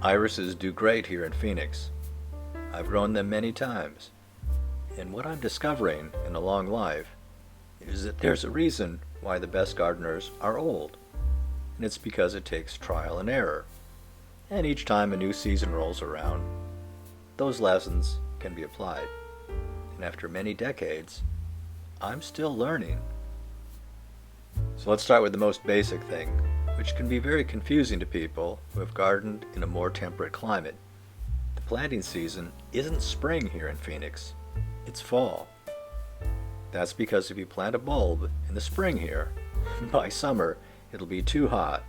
Irises do great here in Phoenix. I've grown them many times, and what I'm discovering in a long life is that there's a reason why the best gardeners are old, and it's because it takes trial and error. And each time a new season rolls around, those lessons can be applied. And after many decades, I'm still learning. So let's start with the most basic thing, which can be very confusing to people who have gardened in a more temperate climate. The planting season isn't spring here in Phoenix, it's fall. That's because if you plant a bulb in the spring here, by summer it'll be too hot.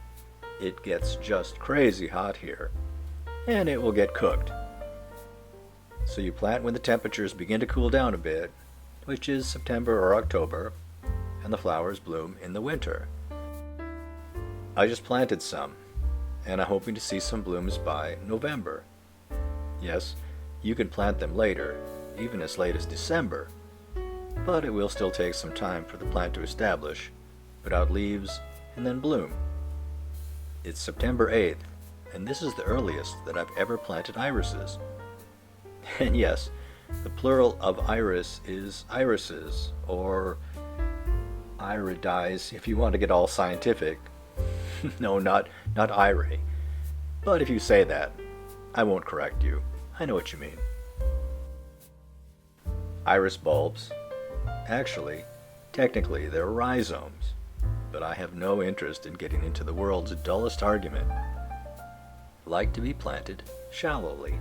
It gets just crazy hot here, and it will get cooked. So you plant when the temperatures begin to cool down a bit, which is September or October, and the flowers bloom in the winter. I just planted some, and I'm hoping to see some blooms by November. Yes, you can plant them later, even as late as December, but it will still take some time for the plant to establish, put out leaves, and then bloom. It's September 8th, and this is the earliest that I've ever planted irises. And yes, the plural of iris is irises, or irides if you want to get all scientific. No, not irie. But if you say that, I won't correct you. I know what you mean. Iris bulbs. Actually, technically they're rhizomes, but I have no interest in getting into the world's dullest argument. Like to be planted shallowly.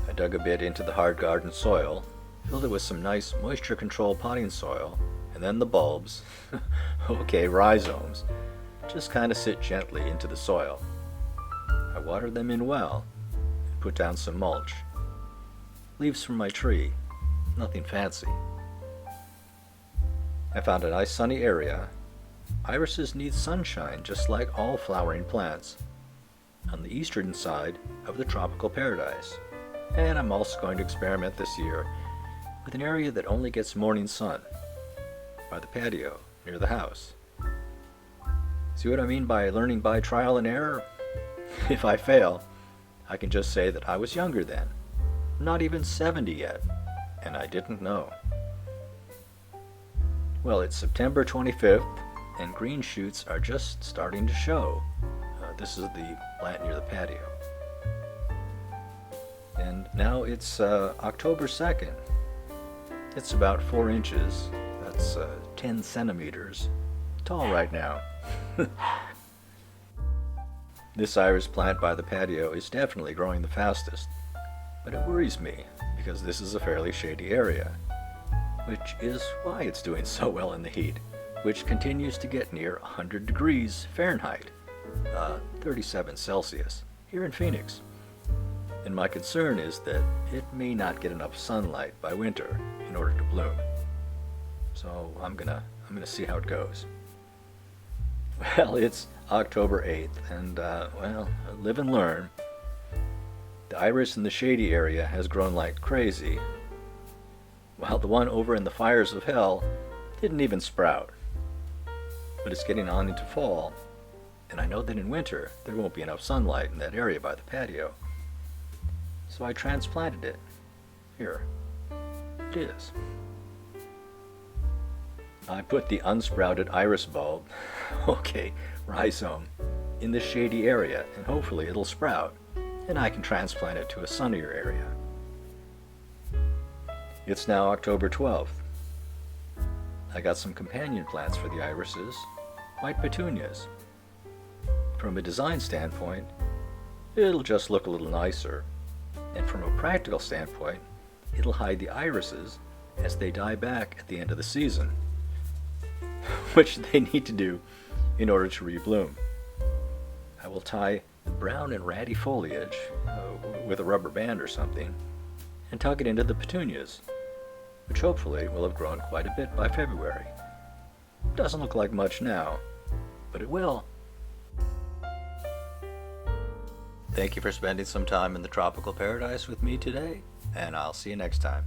I dug a bit into the hard garden soil, filled it with some nice moisture control potting soil, and then the bulbs, okay, rhizomes, just kind of sit gently into the soil. I watered them in well and put down some mulch. Leaves from my tree, nothing fancy. I found a nice sunny area. Irises need sunshine just like all flowering plants, on the eastern side of the tropical paradise. And I'm also going to experiment this year with an area that only gets morning sun, by the patio near the house. See what I mean by learning by trial and error? If I fail, I can just say that I was younger then, not even 70 yet, and I didn't know. Well, it's September 25th, and green shoots are just starting to show. This is the plant near the patio. And now it's October 2nd. It's about 4 inches, that's 10 centimeters, tall right now. This iris plant by the patio is definitely growing the fastest, but it worries me because this is a fairly shady area, which is why it's doing so well in the heat, which continues to get near 100 degrees Fahrenheit, 37 Celsius, here in Phoenix. And my concern is that it may not get enough sunlight by winter in order to bloom. So I'm gonna see how it goes. Well, it's October 8th, and live and learn. The iris in the shady area has grown like crazy, while the one over in the fires of hell didn't even sprout. But it's getting on into fall, and I know that in winter there won't be enough sunlight in that area by the patio. So I transplanted it. Here it is. I put the unsprouted iris bulb, okay, rhizome, in this shady area, and hopefully it'll sprout, and I can transplant it to a sunnier area. It's now October 12th. I got some companion plants for the irises, white petunias. From a design standpoint, it'll just look a little nicer, and from a practical standpoint, it'll hide the irises as they die back at the end of the season, which they need to do in order to rebloom. I will tie the brown and ratty foliage with a rubber band or something and tuck it into the petunias, which hopefully will have grown quite a bit by February. Doesn't look like much now, but it will. Thank you for spending some time in the tropical paradise with me today, and I'll see you next time.